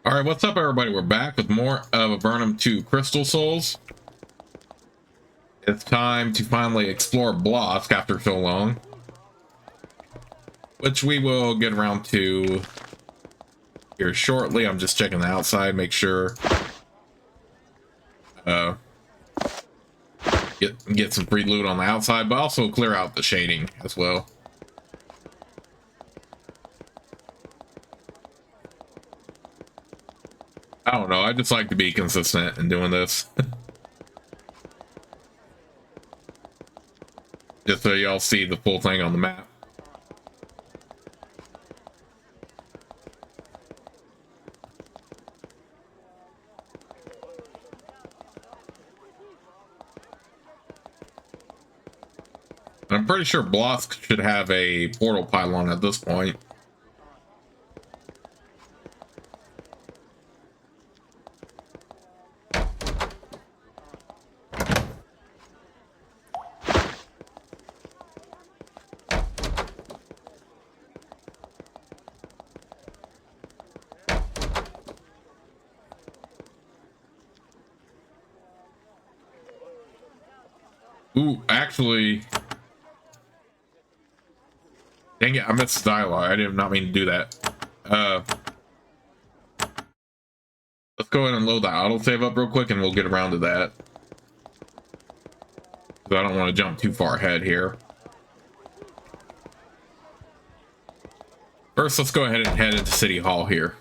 All right, what's up, everybody? We're back with more of Avernum 2 Crystal Souls. It's time to finally explore Blosk after so long, which we will get around to here shortly. I'm just checking the outside, make sure get some free loot on the outside, but also clear out the shading as well. I don't know, I just like to be consistent in doing this. Just so y'all see the full thing on the map. I'm pretty sure Blosk should have a portal pylon at this point. Ooh, actually, dang it, I missed the dialogue. I did not mean to do that. Let's go ahead and load the autosave up real quick and we'll get around to that. Because I don't want to jump too far ahead here. First, let's go ahead and head into City Hall here.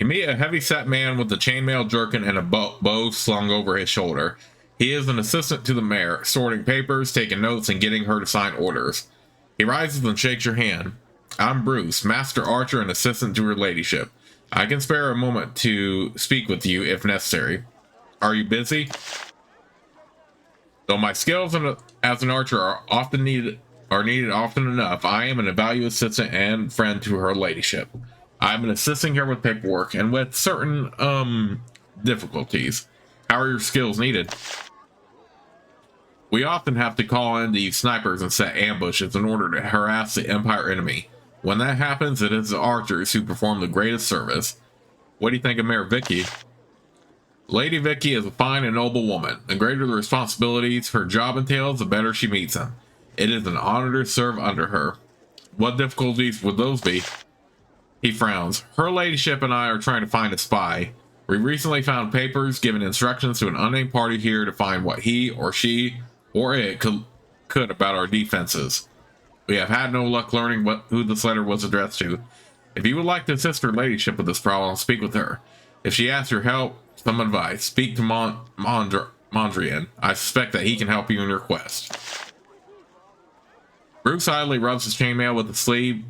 You meet a heavy-set man with a chainmail jerkin and a bow slung over his shoulder. He is an assistant to the mayor, sorting papers, taking notes, and getting her to sign orders. He rises and shakes your hand. I'm Bruce, master archer and assistant to her ladyship. I can spare a moment to speak with you if necessary. Are you busy? Though my skills as an archer are needed often enough, I am an valued assistant and friend to her ladyship. I've been assisting her with paperwork and with certain difficulties. How are your skills needed? We often have to call in these snipers and set ambushes in order to harass the Empire enemy. When that happens, it is the archers who perform the greatest service. What do you think of Mayor Vicky? Lady Vicky is a fine and noble woman. The greater the responsibilities her job entails, the better she meets them. It is an honor to serve under her. What difficulties would those be? He frowns. Her ladyship and I are trying to find a spy. We recently found papers giving instructions to an unnamed party here to find what he or she or it could about our defenses. We have had no luck learning who this letter was addressed to. If you would like to assist her ladyship with this problem, speak with her. If she asks your help, some advice, speak to Mondrian. I suspect that he can help you in your quest. Bruce idly rubs his chainmail with the sleeve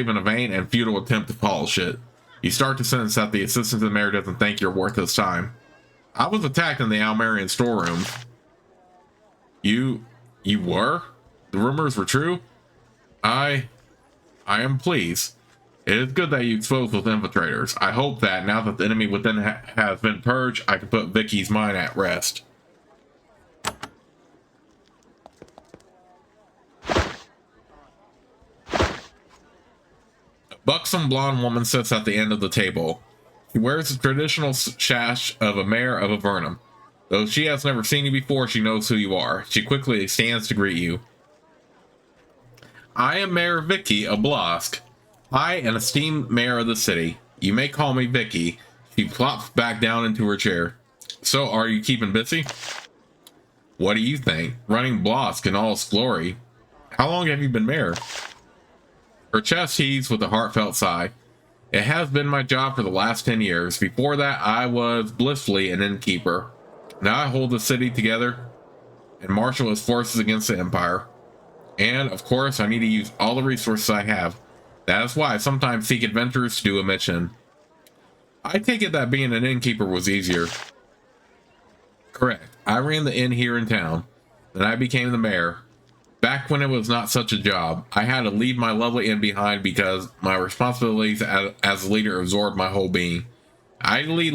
in a vain and futile attempt to polish it. You start to sense that the assistant to the mayor doesn't think you're worth his time. I was attacked in the Almerian storeroom. You were? The rumors were true? I am pleased. It is good that you exposed those infiltrators. I hope that now that the enemy within has been purged, I can put Vicky's mind at rest. Buxom blonde woman sits at the end of the table. She wears the traditional sash of a mayor of Avernum. Though she has never seen you before, she knows who you are. She quickly stands to greet you. I am Mayor Vicky of Blosk. I am an esteemed mayor of the city. You may call me Vicky. She plops back down into her chair. So, are you keeping busy? What do you think? Running Blosk in all its glory. How long have you been mayor? Her chest heaves with a heartfelt sigh. It has been my job for the last 10 years. Before that, I was blissfully an innkeeper. Now I hold the city together and marshal its forces against the Empire. And, of course, I need to use all the resources I have. That is why I sometimes seek adventurers to do a mission. I take it that being an innkeeper was easier. Correct. I ran the inn here in town. Then I became the mayor. Back when it was not such a job, I had to leave my lovely inn behind because my responsibilities as a leader absorbed my whole being. I'd leave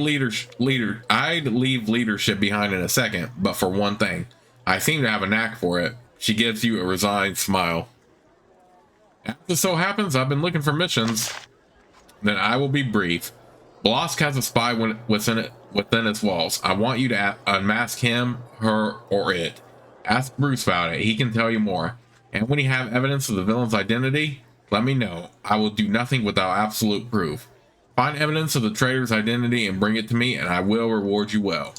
leadership behind in a second, but for one thing, I seem to have a knack for it. She gives you a resigned smile. As it so happens, I've been looking for missions. Then I will be brief. Blosk has a spy within its walls. I want you to unmask him, her, or it. Ask Bruce about it. He can tell you more. And when you have evidence of the villain's identity, let me know. I will do nothing without absolute proof. Find evidence of the traitor's identity and bring it to me, and I will reward you well.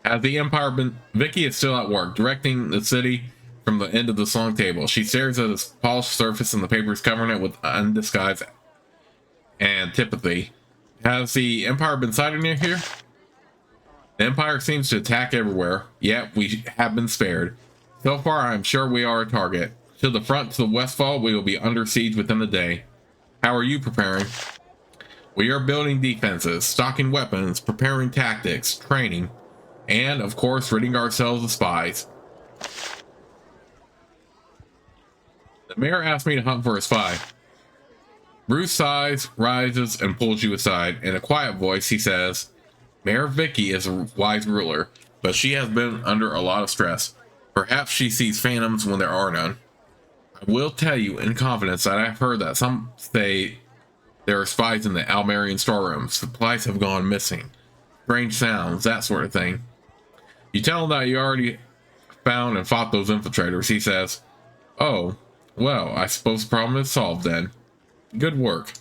Has the Empire been... Vicky is still at work, directing the city from the end of the long table. She stares at its polished surface and the papers covering it with undisguised antipathy. Has the Empire been sighted near here? The Empire seems to attack everywhere, yet we have been spared. So far, I am sure we are a target. To the front, to the westfall, we will be under siege within a day. How are you preparing? We are building defenses, stocking weapons, preparing tactics, training, and, of course, ridding ourselves of spies. The mayor asked me to hunt for a spy. Bruce sighs, rises, and pulls you aside. In a quiet voice, he says, Mayor Vicky is a wise ruler, but she has been under a lot of stress. Perhaps she sees phantoms when there are none. I will tell you in confidence that I've heard that some say there are spies in the Almerian storerooms. Supplies have gone missing. Strange sounds, that sort of thing. You tell him that you already found and fought those infiltrators. He says, oh, well, I suppose the problem is solved then. Good work.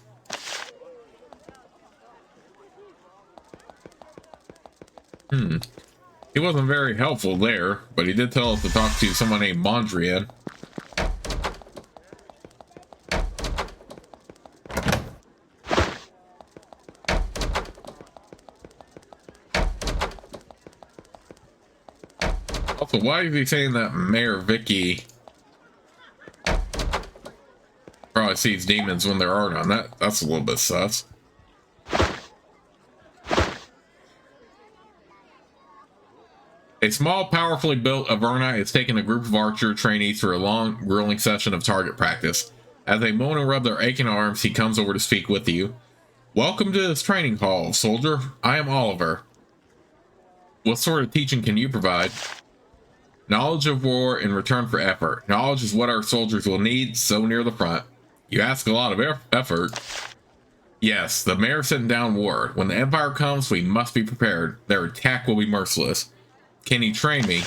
He wasn't very helpful there, but he did tell us to talk to someone named Mondrian. Also, why is he saying that Mayor Vicky probably sees demons when there are none? That's a little bit sus. A small, powerfully built Avernum is taking a group of archer trainees through a long, grueling session of target practice. As they moan and rub their aching arms, he comes over to speak with you. Welcome to this training hall, soldier. I am Oliver. What sort of teaching can you provide? Knowledge of war in return for effort. Knowledge is what our soldiers will need so near the front. You ask a lot of effort. Yes, the mayor sent down word. When the Empire comes, we must be prepared. Their attack will be merciless. Can you train me?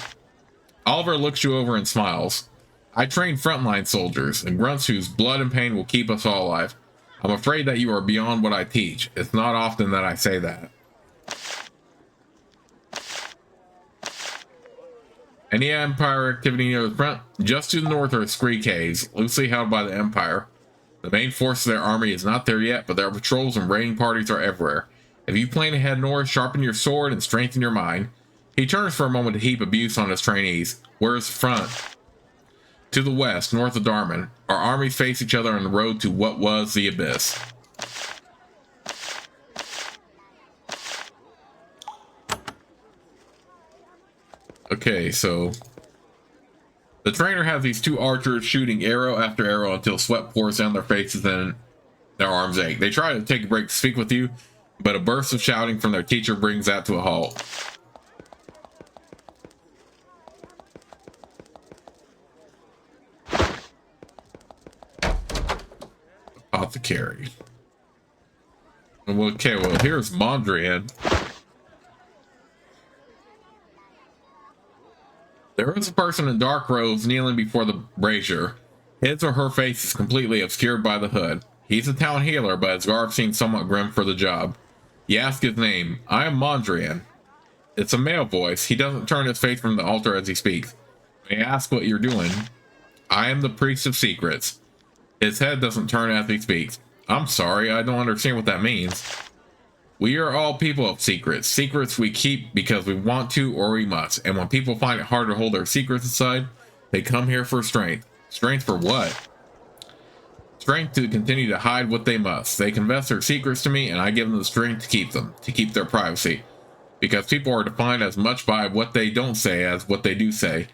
Oliver looks you over and smiles. I train frontline soldiers and grunts whose blood and pain will keep us all alive. I'm afraid that you are beyond what I teach. It's not often that I say that. Any Empire activity near the front? Just to the north are Scree Caves, loosely held by the Empire. The main force of their army is not there yet, but their patrols and raiding parties are everywhere. If you plan to head north, sharpen your sword and strengthen your mind. He turns for a moment to heap abuse on his trainees. Where is the front? To the west, north of Darman. Our armies face each other on the road to what was the Abyss. Okay, so the trainer has these two archers shooting arrow after arrow until sweat pours down their faces and their arms ache. They try to take a break to speak with you, but a burst of shouting from their teacher brings that to a halt. Apothecary. Okay, well, here's Mondrian. There is a person in dark robes kneeling before the brazier. His or her face is completely obscured by the hood. He's a town healer, but his garb seems somewhat grim for the job. You ask his name. I am Mondrian. It's a male voice. He doesn't turn his face from the altar as he speaks. May I ask what you're doing? I am the priest of secrets. His head doesn't turn as he speaks. I'm sorry, I don't understand what that means. We are all people of secrets. Secrets we keep because we want to or we must. And when people find it hard to hold their secrets aside, they come here for strength. Strength for what? Strength to continue to hide what they must. They confess their secrets to me and I give them the strength to keep them, to keep their privacy. Because people are defined as much by what they don't say as what they do say.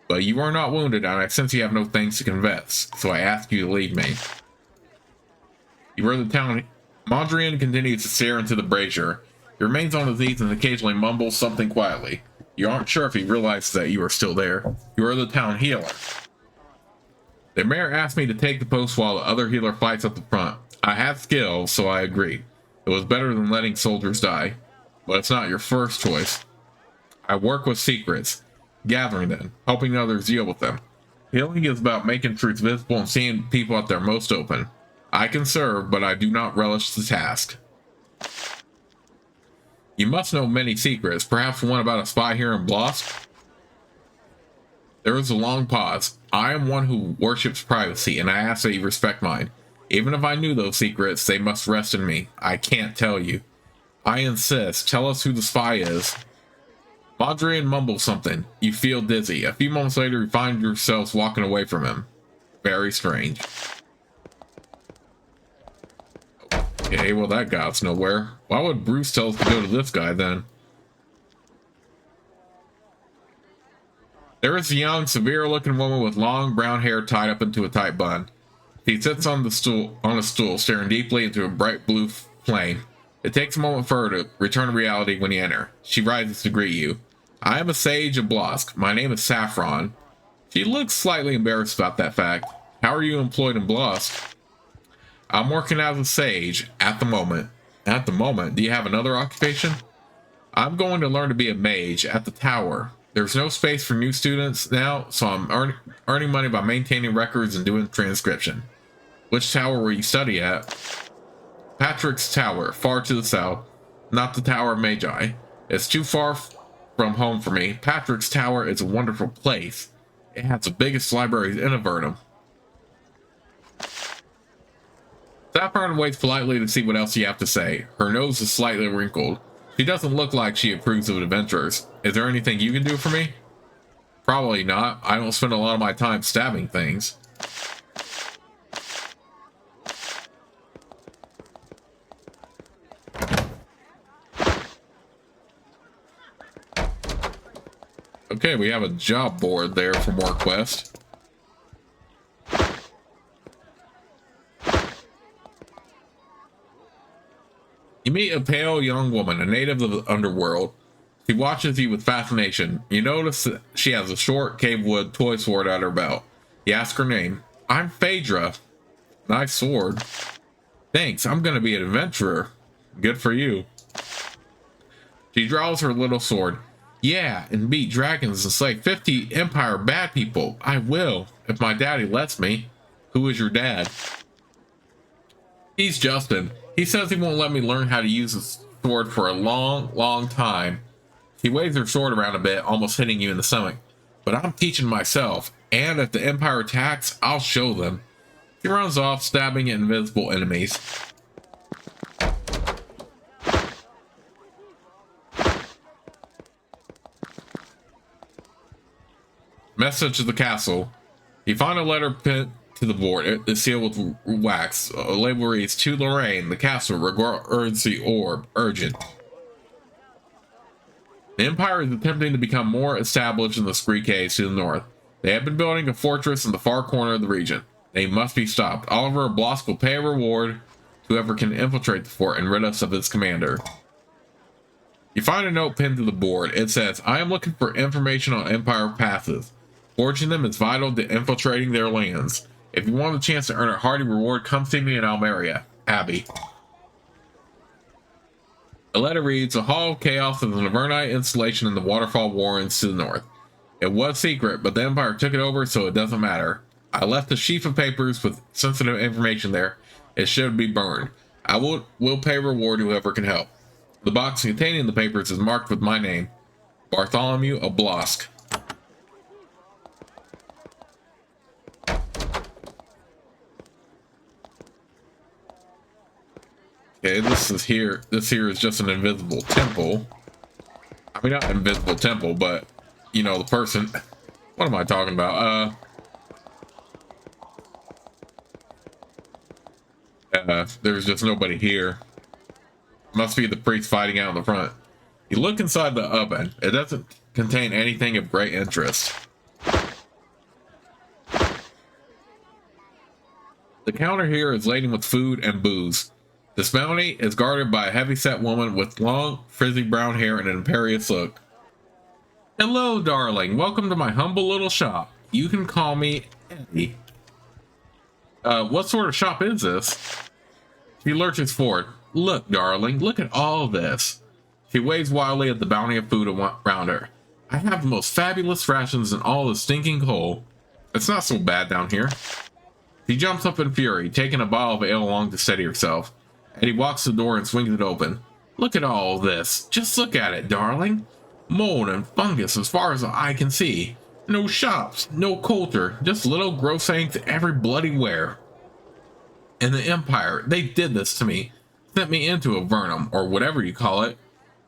But you are not wounded and I sense you have no things to confess. So I ask you to leave me. You heard the town. Mondrian continues to stare into the brazier. He remains on his knees and occasionally mumbles something quietly. You aren't sure if he realizes that you are still there. You are the town healer. The mayor asked me to take the post while the other healer fights up the front. I have skill, so I agreed. It was better than letting soldiers die. But it's not your first choice. I work with secrets, gathering them, helping others deal with them. Healing is about making truth visible and seeing people at their most open. I can serve, but I do not relish the task. You must know many secrets, perhaps one about a spy here in Blosk? There is a long pause. I am one who worships privacy, and I ask that you respect mine. Even if I knew those secrets, they must rest in me. I can't tell you. I insist. Tell us who the spy is. Mondrian mumbles something. You feel dizzy. A few moments later, you find yourselves walking away from him. Very strange. Okay, well that got us nowhere. Why would Bruce tell us to go to this guy then? There is a young, severe-looking woman with long brown hair tied up into a tight bun. She sits on a stool, staring deeply into a bright blue flame. It takes a moment for her to return to reality when you enter. She rises to greet you. I am a sage of Blosk. My name is Saffron. She looks slightly embarrassed about that fact. How are you employed in Blosk? I'm working as a sage at the moment. At the moment? Do you have another occupation? I'm going to learn to be a mage at the tower. There's no space for new students now, so I'm earning money by maintaining records and doing transcription. Which tower will you study at? Patrick's Tower, far to the south. Not the Tower of Magi. It's too far from home for me. Patrick's Tower is a wonderful place. It has the biggest libraries in Avernum. Saffron waits politely to see what else you have to say. Her nose is slightly wrinkled. She doesn't look like she approves of adventurers. Is there anything you can do for me? Probably not. I don't spend a lot of my time stabbing things. Okay, we have a job board there for more quests. You meet a pale young woman, a native of the underworld. She watches you with fascination. You notice that she has a short cave wood toy sword at her belt. You ask her name. I'm Phaedra. Nice sword. Thanks, I'm gonna be an adventurer. Good for you. She draws her little sword. Yeah, and beat dragons and slay 50 Empire bad people. I will, if my daddy lets me. Who is your dad? He's Justin. He says he won't let me learn how to use a sword for a long time. He waves her sword around a bit, almost hitting you in the stomach. But I'm teaching myself, and if the Empire attacks, I'll show them. He runs off, stabbing at invisible enemies. Message to the castle. You find a letter pinned to the board. It's sealed with wax. A label reads, to Lorraine, the castle, regards the orb. Urgent. The Empire is attempting to become more established in the Scree Caves to the north. They have been building a fortress in the far corner of the region. They must be stopped. Oliver of Blosk will pay a reward to whoever can infiltrate the fort and rid us of its commander. You find a note pinned to the board. It says, I am looking for information on Empire passes. Forging them is vital to infiltrating their lands. If you want a chance to earn a hearty reward, come see me in Almeria. Abby. The letter reads, the Hall of Chaos is an Avernite installation in the Waterfall Warrens to the north. It was secret, but the Empire took it over, so it doesn't matter. I left a sheaf of papers with sensitive information there. It should be burned. I will pay reward to whoever can help. The box containing the papers is marked with my name, Bartholomew of Blosk. Okay, this here is just an invisible temple. I mean, not invisible temple, but you know, the person. What am I talking about? There's just nobody here. Must be the priest fighting out in the front. You look inside the oven. It doesn't contain anything of great interest. The counter here is laden with food and booze. This bounty is guarded by a heavy-set woman with long, frizzy brown hair and an imperious look. Hello, darling. Welcome to my humble little shop. You can call me Eddie. What sort of shop is this? She lurches forward. Look, darling, look at all this. She waves wildly at the bounty of food around her. I have the most fabulous rations in all the stinking coal. It's not so bad down here. She jumps up in fury, taking a bottle of ale along to steady herself. Eddie walks to the door and swings it open. Look at all this. Just look at it, darling. Mold and fungus as far as the eye can see. No shops, no culture, just little gross things every bloody where. In the Empire, they did this to me. Sent me into Avernum, or whatever you call it.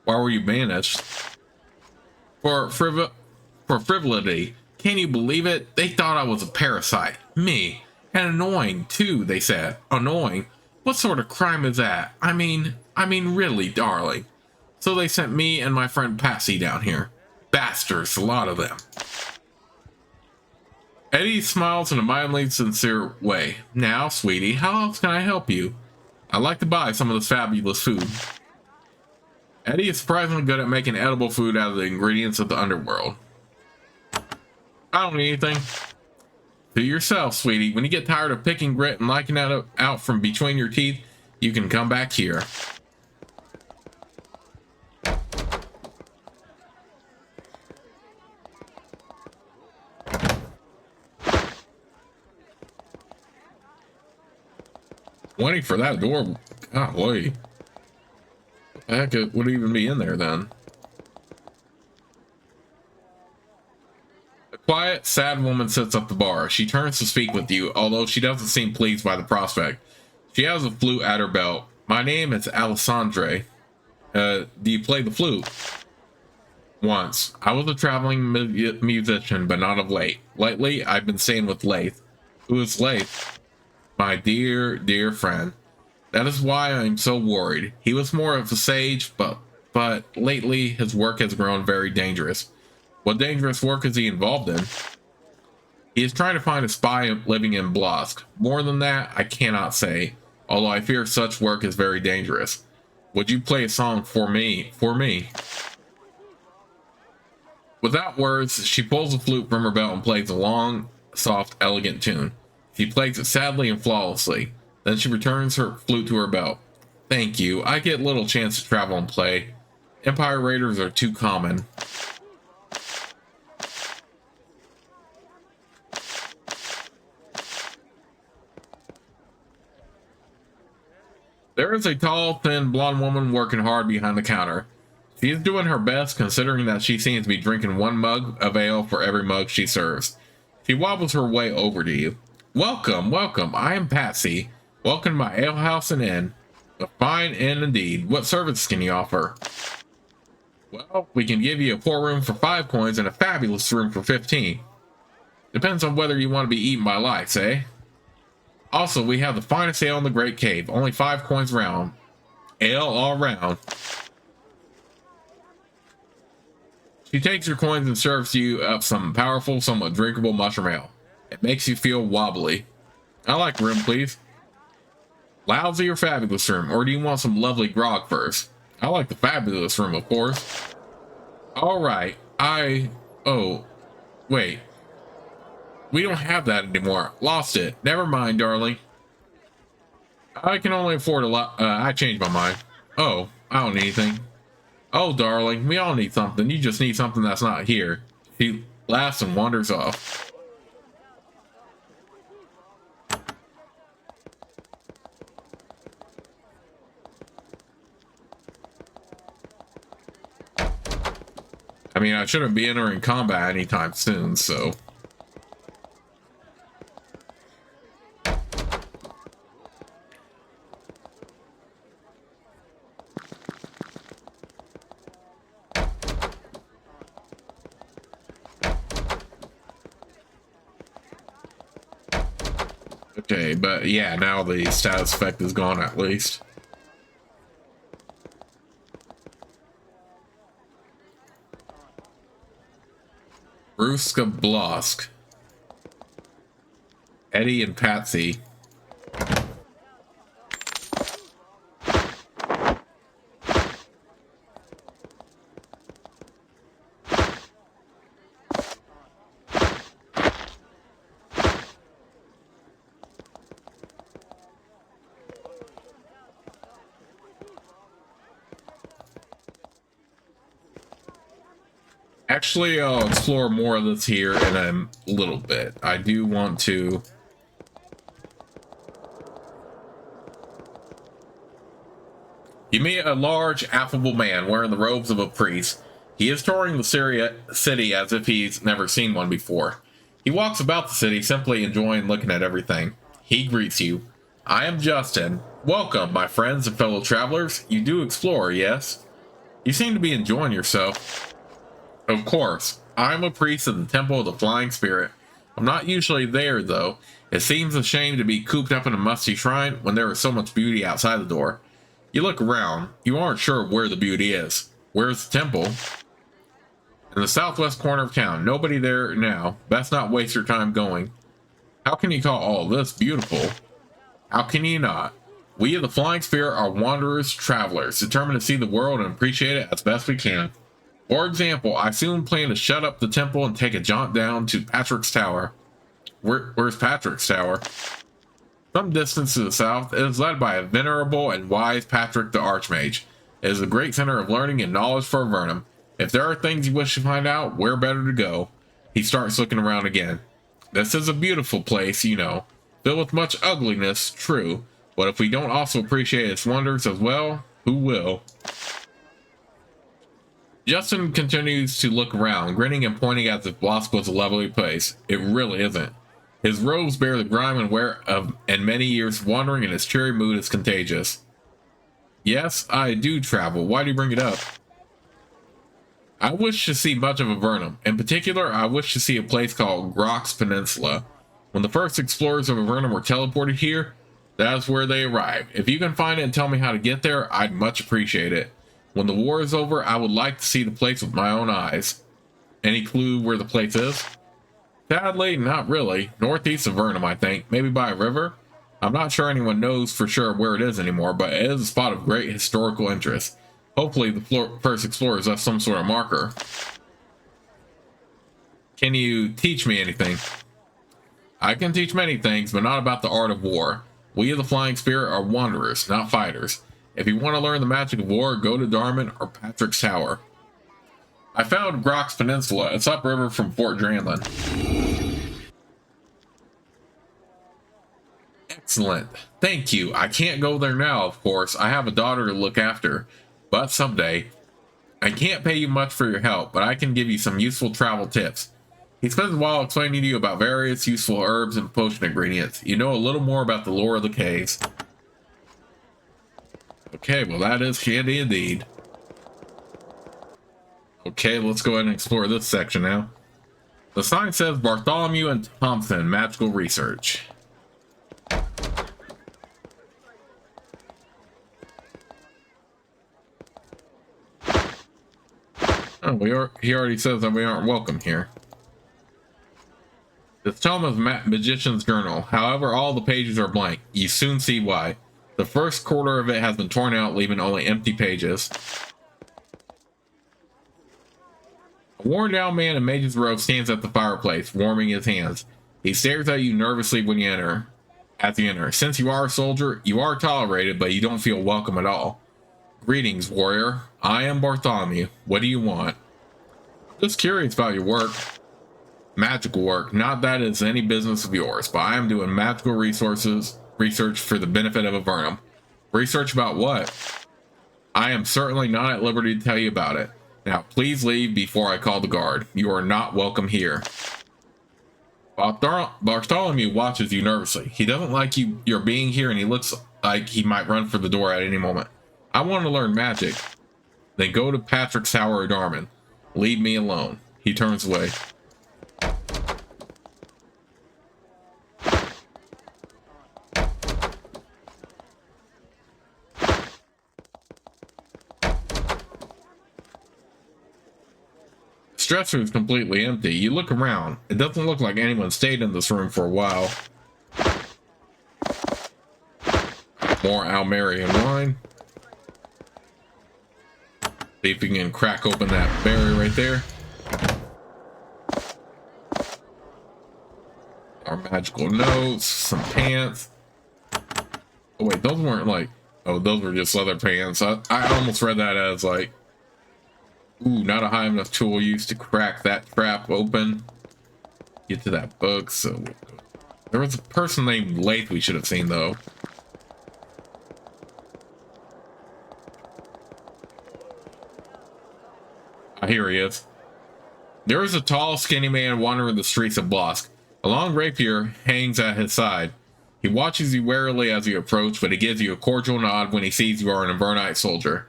Why were you banished? For frivolity. Can you believe it? They thought I was a parasite. Me. And annoying, too, they said. Annoying? What sort of crime is that? I mean, really, darling. So they sent me and my friend Patsy down here. Bastards, a lot of them. Eddie smiles in a mildly sincere way. Now, sweetie, how else can I help you? I'd like to buy some of this fabulous food. Eddie is surprisingly good at making edible food out of the ingredients of the underworld. I don't need anything. To yourself, sweetie. When you get tired of picking grit and liking it out from between your teeth, you can come back here. Waiting for that door. Golly. What the heck would even be in there then? A quiet, sad woman sits at the bar. She turns to speak with you, although she doesn't seem pleased by the prospect. She has a flute at her belt. My name is Alessandre. Do you play the flute? Once. I was a traveling musician, but not of late. Lately, I've been staying with Laith. Who is Laith? My dear, dear friend. That is why I'm so worried. He was more of a sage, but lately his work has grown very dangerous. What dangerous work is he involved in? He is trying to find a spy living in Blosk. More than that, I cannot say, although I fear such work is very dangerous. Would you play a song for me? Without words, she pulls the flute from her belt and plays a long, soft, elegant tune. She plays it sadly and flawlessly. Then she returns her flute to her belt. Thank you. I get little chance to travel and play. Empire raiders are too common. There is a tall, thin, blonde woman working hard behind the counter. She is doing her best, considering that she seems to be drinking one mug of ale for every mug she serves. She wobbles her way over to you. Welcome, welcome. I am Patsy. Welcome to my alehouse and inn. A fine inn indeed. What service can you offer? Well, we can give you a poor room for 5 coins and a fabulous room for 15. Depends on whether you want to be eaten by lice, eh? Also, we have the finest ale in the Great Cave. Only 5 coins round. Ale all round. She takes your coins and serves you up some powerful, somewhat drinkable mushroom ale. It makes you feel wobbly. I like room, please. Lousy or fabulous room, or do you want some lovely grog first? I like the fabulous room, of course. Alright, oh, wait. We don't have that anymore. Lost it. Never mind, darling. I can only afford a lot. I changed my mind. Oh, I don't need anything. Oh, darling, we all need something. You just need something that's not here. She laughs and wanders off. I mean, I shouldn't be entering combat anytime soon, so... Okay, but yeah, now the status effect is gone at least. Bruce of Blosk. Eddie and Patsy. Actually, I'll explore more of this here in a little bit. I do want to... You meet a large, affable man wearing the robes of a priest. He is touring the city as if he's never seen one before. He walks about the city, simply enjoying looking at everything. He greets you. I am Justin. Welcome, my friends and fellow travelers. You do explore, yes? You seem to be enjoying yourself. Of course. I'm a priest of the Temple of the Flying Spirit. I'm not usually there, though. It seems a shame to be cooped up in a musty shrine when there is so much beauty outside the door. You look around. You aren't sure where the beauty is. Where's the temple? In the southwest corner of town. Nobody there now. Best not waste your time going. How can you call all this beautiful? How can you not? We of the Flying Spirit are wanderers, travelers, determined to see the world and appreciate it as best we can. For example, I soon plan to shut up the temple and take a jaunt down to Patrick's Tower. Where's Patrick's Tower? Some distance to the south, it is led by a venerable and wise Patrick the Archmage. It is a great center of learning and knowledge for Avernum. If there are things you wish to find out, where better to go? He starts looking around again. This is a beautiful place, you know, filled with much ugliness, true, but if we don't also appreciate its wonders as well, who will? Justin continues to look around, grinning and pointing as if Blosk was a lovely place. It really isn't. His robes bear the grime and wear of and many years wandering, and his cheery mood is contagious. Yes, I do travel. Why do you bring it up? I wish to see much of Avernum. In particular, I wish to see a place called Grox Peninsula. When the first explorers of Avernum were teleported here, that is where they arrived. If you can find it and tell me how to get there, I'd much appreciate it. When the war is over, I would like to see the place with my own eyes. Any clue where the place is? Sadly, not really. Northeast of Avernum, I think. Maybe by a river? I'm not sure anyone knows for sure where it is anymore, but it is a spot of great historical interest. Hopefully the first explorers left some sort of marker. Can you teach me anything? I can teach many things, but not about the art of war. We of the Flying Spirit are wanderers, not fighters. If you want to learn the magic of war, go to Darman or Patrick's Tower. I found Grox Peninsula. It's upriver from Fort Dranlin. Excellent. Thank you. I can't go there now, of course. I have a daughter to look after. But someday. I can't pay you much for your help, but I can give you some useful travel tips. He spends a while explaining to you about various useful herbs and potion ingredients. You know a little more about the lore of the caves. Okay, well that is handy indeed. Okay, let's go ahead and explore this section now. The sign says Bartholomew and Thompson Magical Research. Oh, he already says that we aren't welcome here. This tome is Magician's Journal. However, all the pages are blank. You soon see why. The first quarter of it has been torn out, leaving only empty pages. A worn-down man in mage's robe stands at the fireplace, warming his hands. He stares at you nervously when you enter. As you enter, since you are a soldier, you are tolerated, but you don't feel welcome at all. Greetings, warrior. I am Bartholomew. What do you want? Just curious about your work. Magical work. Not that it's any business of yours, but I am doing magical research for the benefit of Avernum. Research about what? I am certainly not at liberty to tell you about it. Now, please leave before I call the guard. You are not welcome here. Bartholomew watches you nervously. He doesn't like you're being here, and he looks like he might run for the door at any moment. I want to learn magic. Then go to Patrick's Tower or Darman. Leave me alone. He turns away. The dresser is completely empty. You look around. It doesn't look like anyone stayed in this room for a while. More Almerian wine. See if we can crack open that berry right there. Our magical notes, some pants. Oh wait, those weren't like, oh, those were just leather pants. I almost read that as like Ooh, not a high enough tool used to crack that trap open. Get to that book, so... There was a person named Lath we should have seen, though. Ah, here he is. There is a tall, skinny man wandering the streets of Blosk. A long rapier hangs at his side. He watches you warily as you approach, but he gives you a cordial nod when he sees you are an Avernite soldier.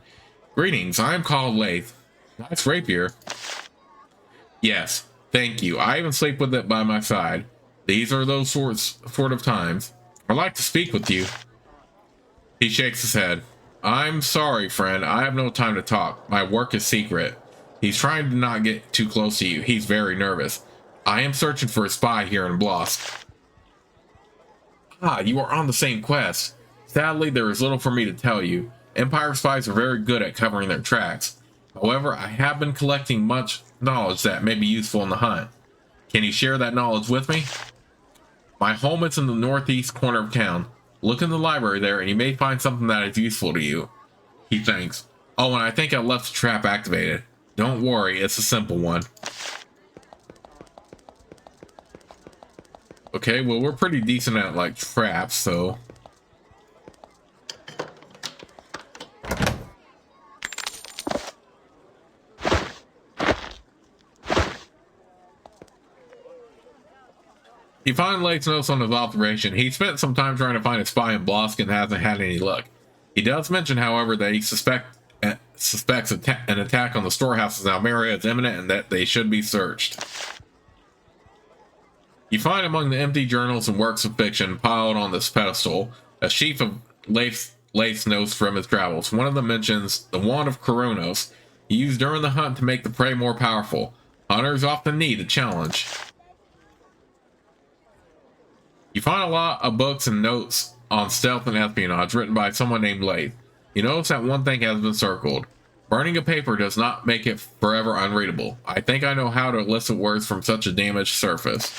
Greetings, I am called Lath. Nice rapier. Yes, thank you. I even sleep with it by my side. These are those sort of times. I'd like to speak with you. He shakes his head. I'm sorry, friend. I have no time to talk. My work is secret. He's trying to not get too close to you. He's very nervous. I am searching for a spy here in Blosk. Ah, you are on the same quest. Sadly, there is little for me to tell you. Empire spies are very good at covering their tracks. However, I have been collecting much knowledge that may be useful in the hunt. Can you share that knowledge with me? My home is in the northeast corner of town. Look in the library there and you may find something that is useful to you. He thinks. Oh, and I think I left the trap activated. Don't worry, it's a simple one. Okay, well, we're pretty decent at, like, traps, so... You find Lake's notes on his operation. He spent some time trying to find a spy in Blosk and hasn't had any luck. He does mention, however, that he suspects an attack on the storehouses in Almeria is imminent and that they should be searched. You find among the empty journals and works of fiction piled on this pedestal a sheaf of Lath's notes from his travels. One of them mentions the wand of Koronos, used during the hunt to make the prey more powerful. Hunters often need a challenge. You find a lot of books and notes on stealth and espionage written by someone named Lath. You notice that one thing has been circled. Burning a paper does not make it forever unreadable. I think I know how to elicit words from such a damaged surface.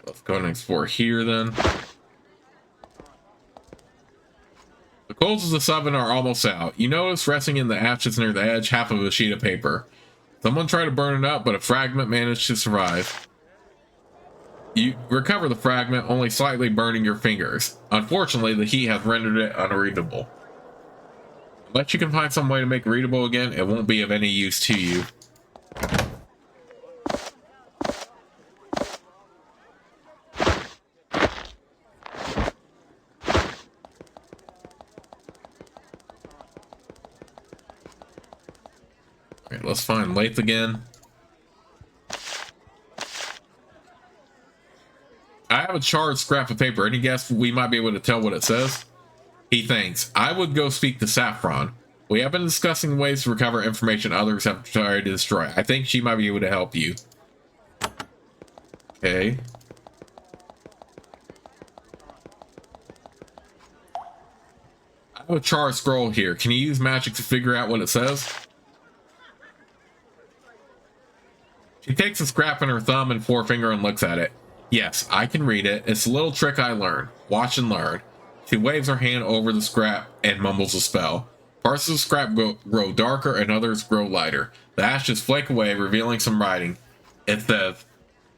Let's go and explore here then. The coals of the oven are almost out. You notice resting in the ashes near the edge half of a sheet of paper. Someone tried to burn it up, but a fragment managed to survive. You recover the fragment, only slightly burning your fingers. Unfortunately, the heat has rendered it unreadable. Unless you can find some way to make it readable again, it won't be of any use to you. Alright, let's find Lath again. I have a charred scrap of paper. Any guess we might be able to tell what it says? He thinks. I would go speak to Saffron. We have been discussing ways to recover information others have tried to destroy. I think she might be able to help you. Okay. I have a charred scroll here. Can you use magic to figure out what it says? She takes a scrap in her thumb and forefinger and looks at it. Yes, I can read it. It's a little trick I learned. Watch and learn. She waves her hand over the scrap and mumbles a spell. Parts of the scrap grow darker and others grow lighter. The ashes flake away, revealing some writing. It says,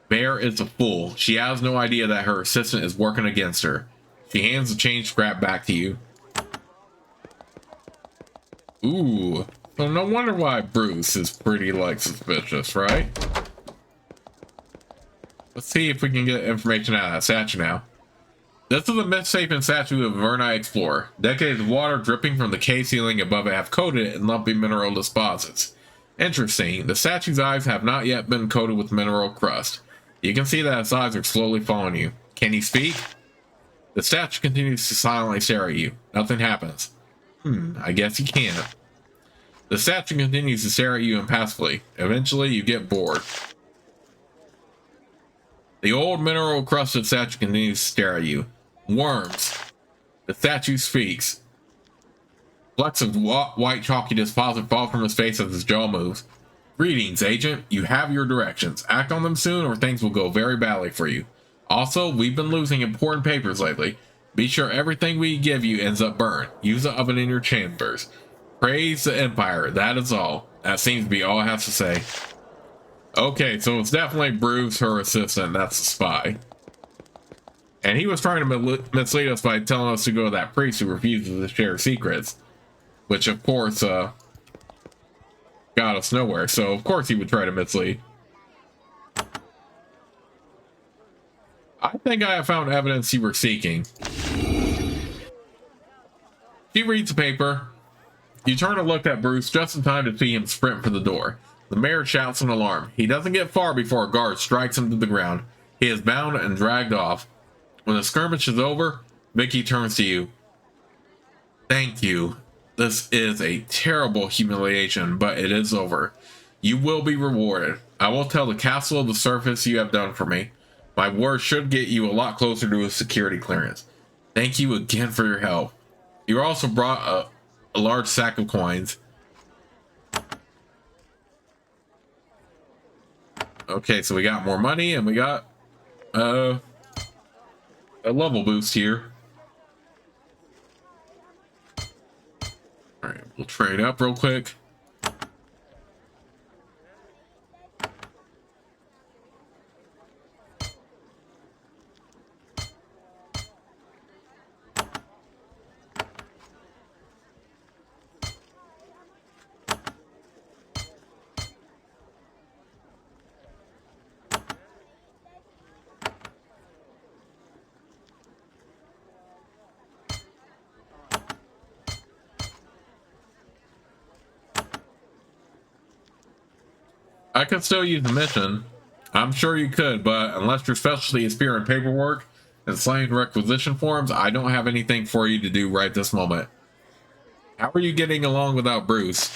Bear is a fool. She has no idea that her assistant is working against her. She hands the changed scrap back to you. Ooh. So no wonder why Bruce is pretty, like, suspicious, right? Let's see if we can get information out of that statue now. This is a misshapen statue of a Avernite explorer. Decades of water dripping from the cave ceiling above it have coated it in lumpy mineral deposits. Interesting, the statue's eyes have not yet been coated with mineral crust. You can see that its eyes are slowly following you. Can you speak? The statue continues to silently stare at you. Nothing happens. I guess you can't. The statue continues to stare at you impassively. Eventually, you get bored. The old mineral crusted statue continues to stare at you. Worms. The statue speaks. Flecks of white chalky deposit fall from his face as his jaw moves. Greetings, agent. You have your directions. Act on them soon or things will go very badly for you. Also, we've been losing important papers lately. Be sure everything we give you ends up burned. Use the oven in your chambers. Praise the Empire. That is all. That seems to be all I have to say. Okay, so it's definitely Bruce, her assistant. That's the spy. And he was trying to mislead us by telling us to go to that priest who refuses to share secrets. Which, of course, got us nowhere. So, of course, he would try to mislead. I think I have found evidence you were seeking. She reads the paper. You turn to look at Bruce just in time to see him sprint for the door. The mayor shouts an alarm. He doesn't get far before a guard strikes him to the ground. He is bound and dragged off. When the skirmish is over, Vicky turns to you. Thank you. This is a terrible humiliation, but it is over. You will be rewarded. I will tell the castle of the surface you have done for me. My word should get you a lot closer to a security clearance. Thank you again for your help. You also brought a large sack of coins. Okay, so we got more money and we got a level boost here. All right, we'll trade up real quick. I could still use the mission. I'm sure you could, but unless your specialty is spear and paperwork and slaying requisition forms, I don't have anything for you to do right this moment. How are you getting along without Bruce?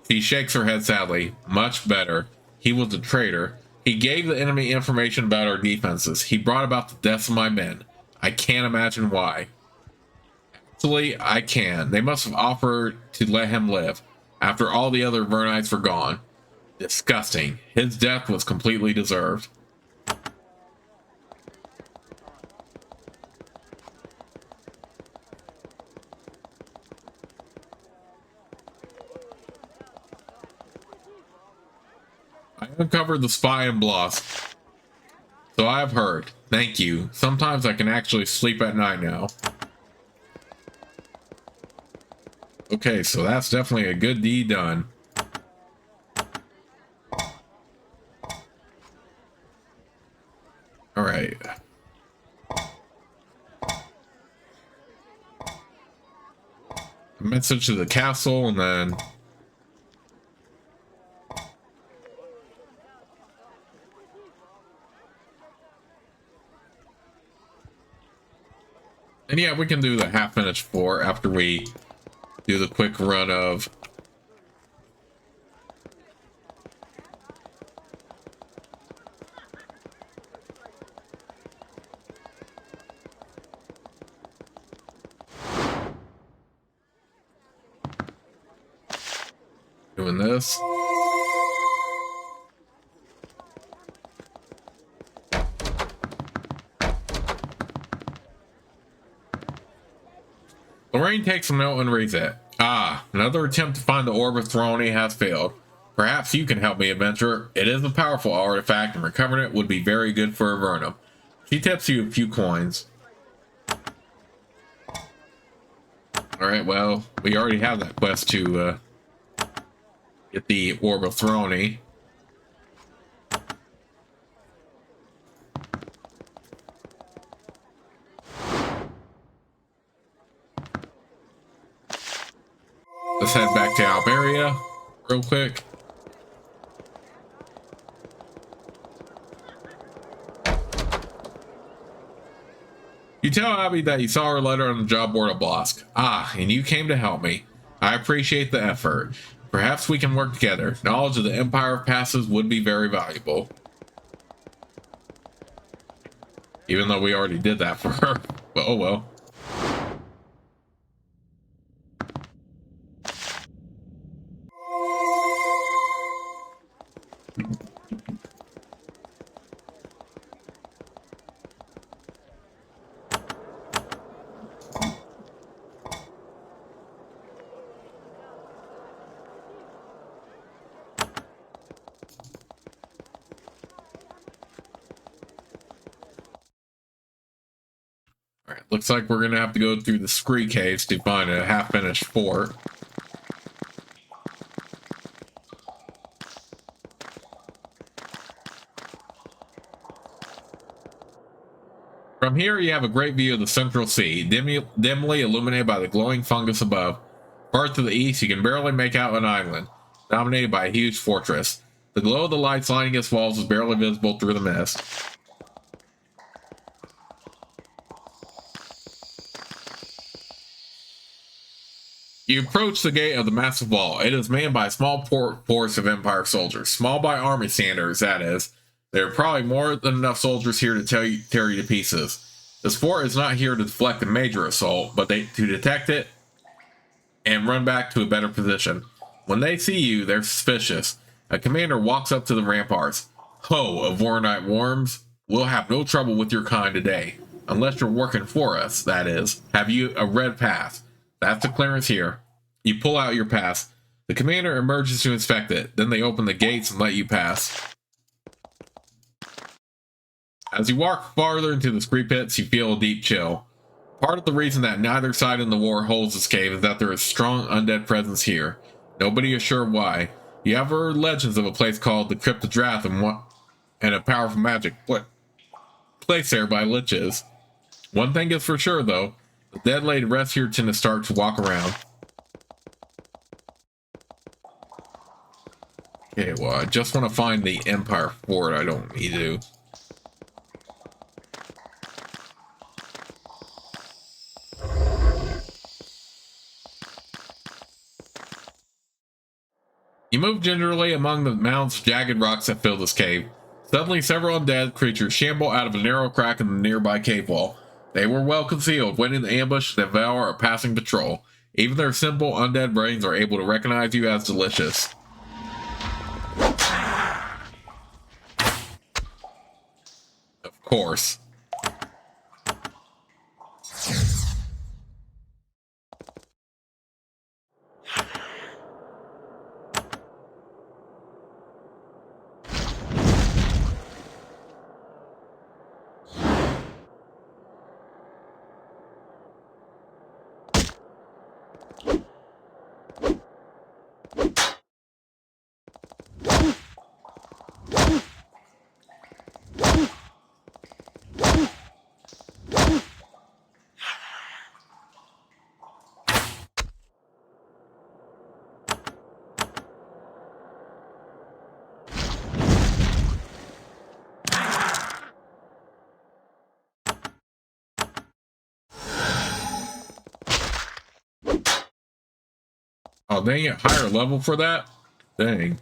She shakes her head sadly. Much better. He was a traitor. He gave the enemy information about our defenses. He brought about the deaths of my men. I can't imagine why. Actually, I can. They must have offered to let him live after all the other Vernites were gone. Disgusting. His death was completely deserved. I uncovered the spy in Blosk. So I've heard. Thank you. Sometimes I can actually sleep at night now. Okay, so that's definitely a good deed done. All right. A message to the castle, and then yeah, we can do the half minute for after we do the quick run of doing this. Lorraine takes a note and reads it. Ah, another attempt to find the Orb of Throne has failed. Perhaps you can help me, adventurer. It is a powerful artifact, and recovering it would be very good for Avernum. She tips you a few coins. Alright, well, we already have that quest to get the Orb of Throne. Let's head back to Alberia real quick. You tell Abby that you saw her letter on the job board of Blosk. Ah, and you came to help me. I appreciate the effort. Perhaps we can work together. Knowledge of the Empire of Passes would be very valuable. Even though we already did that for her. But oh well. looks like we're gonna have to go through the Scree caves to find a half-finished fort. From here, you have a great view of the Central Sea, dimly illuminated by the glowing fungus above. Far to the east, you can barely make out an island, dominated by a huge fortress. The glow of the lights lining its walls is barely visible through the mist. You approach the gate of the massive wall. It is manned by a small force of Empire soldiers. Small by army standards, that is. There are probably more than enough soldiers here to tear you to pieces. This fort is not here to deflect a major assault, but to detect it and run back to a better position. When they see you, they're suspicious. A commander walks up to the ramparts. Ho, of Voronite worms, we'll have no trouble with your kind today. Unless you're working for us, that is. Have you a red pass? That's the clearance here. You pull out your pass. The commander emerges to inspect it. Then they open the gates and let you pass. As you walk farther into the Scree pits, you feel a deep chill. Part of the reason that neither side in the war holds this cave is that there is strong undead presence here. Nobody is sure why. You have heard legends of a place called the Crypt of Drath and a powerful magic place there by liches. One thing is for sure, though. The dead laid rest here tend to start to walk around. Okay, well, I just want to find the Empire Fort. I don't need to. You move gingerly among the mounds of jagged rocks that fill this cave. Suddenly, several undead creatures shamble out of a narrow crack in the nearby cave wall. They were well concealed, waiting to ambush and devour a passing patrol. Even their simple undead brains are able to recognize you as delicious. Of course. Oh, dang it, higher level for that? Dang.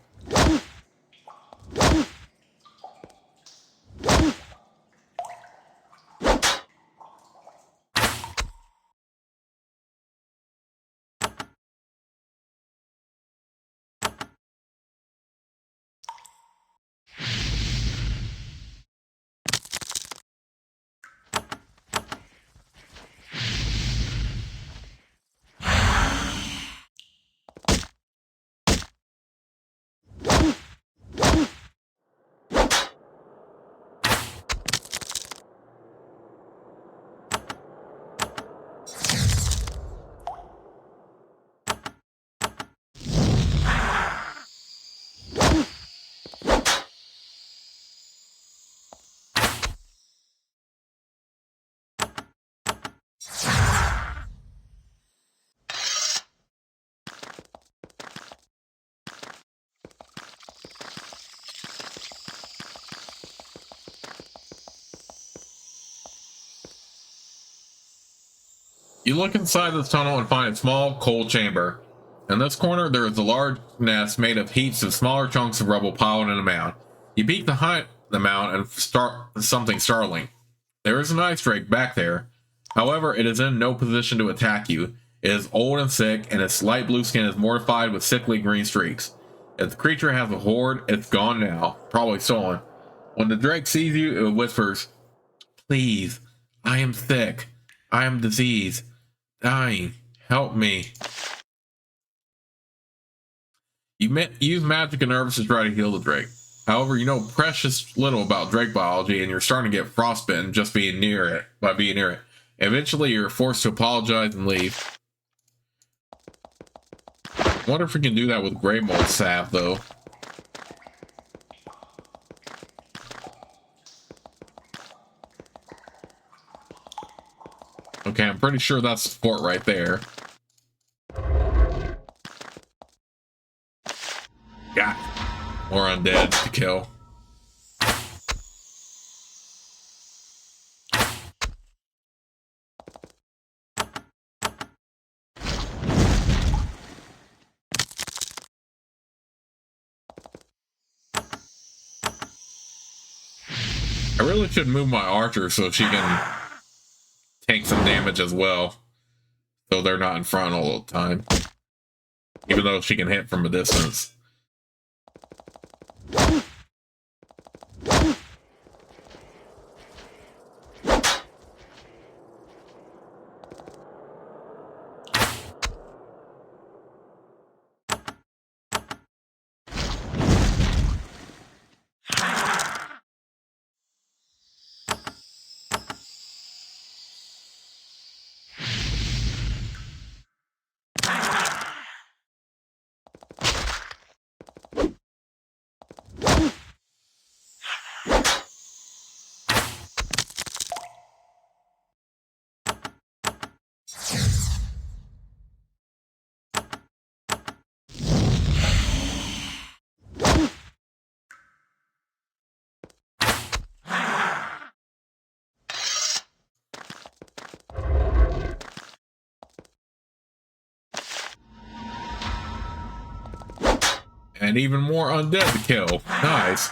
You look inside this tunnel and find a small coal chamber. In this corner, there is a large nest made of heaps of smaller chunks of rubble piled in a mound. You peek behind the mound and start something startling. There is an ice drake back there. However, it is in no position to attack you. It is old and sick, and its light blue skin is mortified with sickly green streaks. If the creature has a hoard, it's gone now, probably stolen. When the drake sees you, it whispers, "Please, I am sick. I am diseased. Dying. Help me." You use magic and nerves to try to heal the drake. However, you know precious little about drake biology, and you're starting to get frostbitten just being near it. Eventually, you're forced to apologize and leave. I wonder if we can do that with Grey Mold Salve, though. Okay, I'm pretty sure that's the fort right there. Got more undead to kill. I really should move my archer so she can take some damage as well, so they're not in front all the time, even though she can hit from a distance. And even more undead to kill. Nice.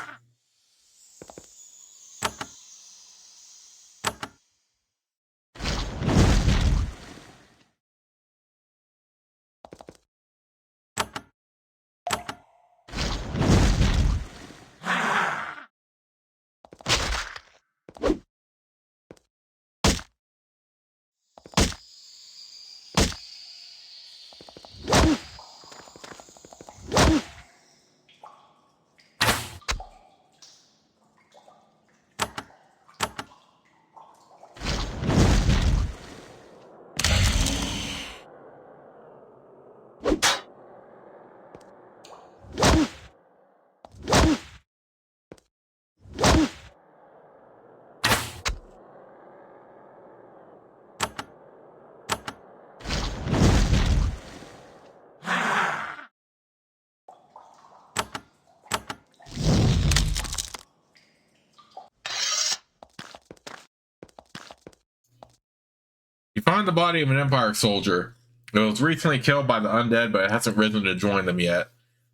You find the body of an Empire soldier. It was recently killed by the undead, but it hasn't risen to join them yet.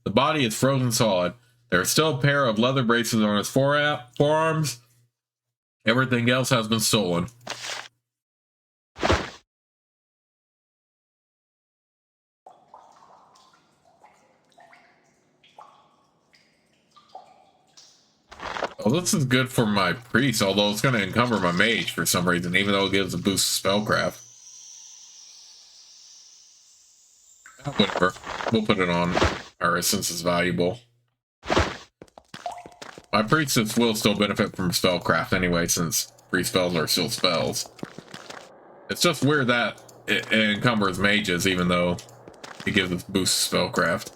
The body is frozen solid. There is still a pair of leather braces on his forearms. Everything else has been stolen. Well, this is good for my priest, although it's going to encumber my mage for some reason, even though it gives a boost to spellcraft. Whatever. We'll put it on our since it's valuable. My priestess will still benefit from spellcraft anyway, since priest spells are still spells. It's just weird that it encumbers mages, even though it gives us boost to spellcraft.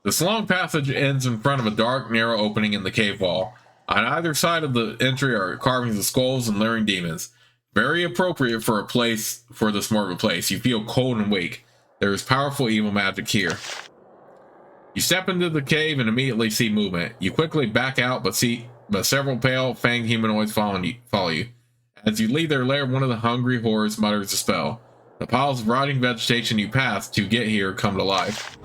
This long passage ends in front of a dark, narrow opening in the cave wall. On either side of the entry are carvings of skulls and leering demons. Very appropriate for this morbid place. You feel cold and weak. There is powerful evil magic here. You step into the cave and immediately see movement. You quickly back out, but several pale, fanged humanoids follow you. As you leave their lair, one of the hungry horrors mutters a spell. The piles of rotting vegetation you passed to get here come to life.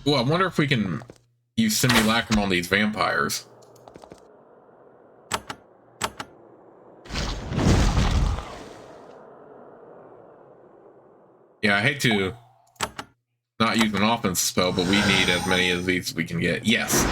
Ooh, I wonder if we can use simulacrum on these vampires. Yeah, I hate to not use an offensive spell, but we need as many of these as we can get. Yes.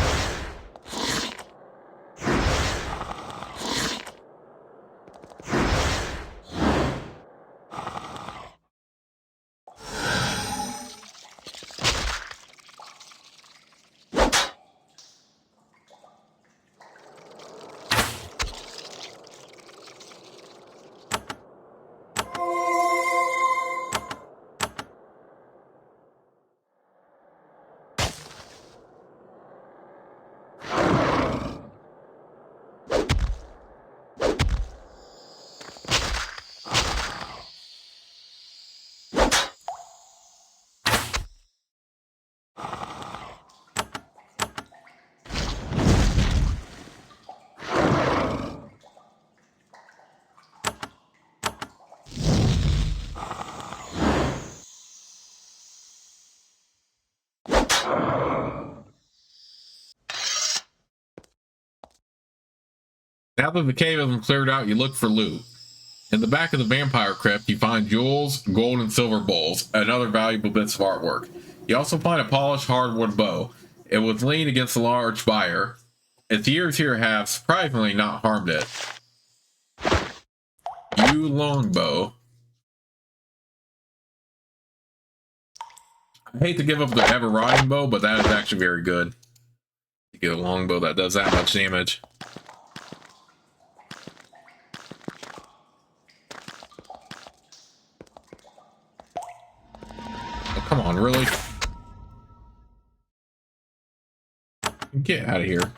Now that the cave has been cleared out, you look for loot. In the back of the vampire crypt, you find jewels, gold and silver bowls, and other valuable bits of artwork. You also find a polished hardwood bow. It was leaned against a large fire. Its years here have surprisingly not harmed it. You longbow. I hate to give up the ever rotting bow, but that is actually very good. You get a longbow that does that much damage. Oh, come on, really? Get out of here.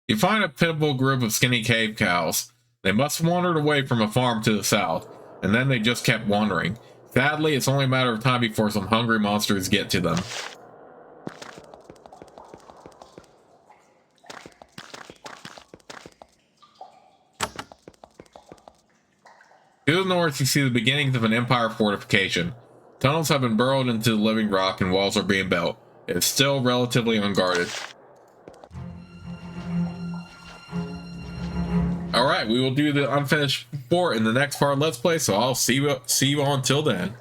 You find a pitiful group of skinny cave cows. They must have wandered away from a farm to the south, and then they just kept wandering. Sadly, it's only a matter of time before some hungry monsters get to them. To the north, you see the beginnings of an Empire fortification. Tunnels have been burrowed into the living rock and walls are being built. It is still relatively unguarded. Alright, we will do the unfinished fort in the next part of Let's Play, so I'll see you all until then.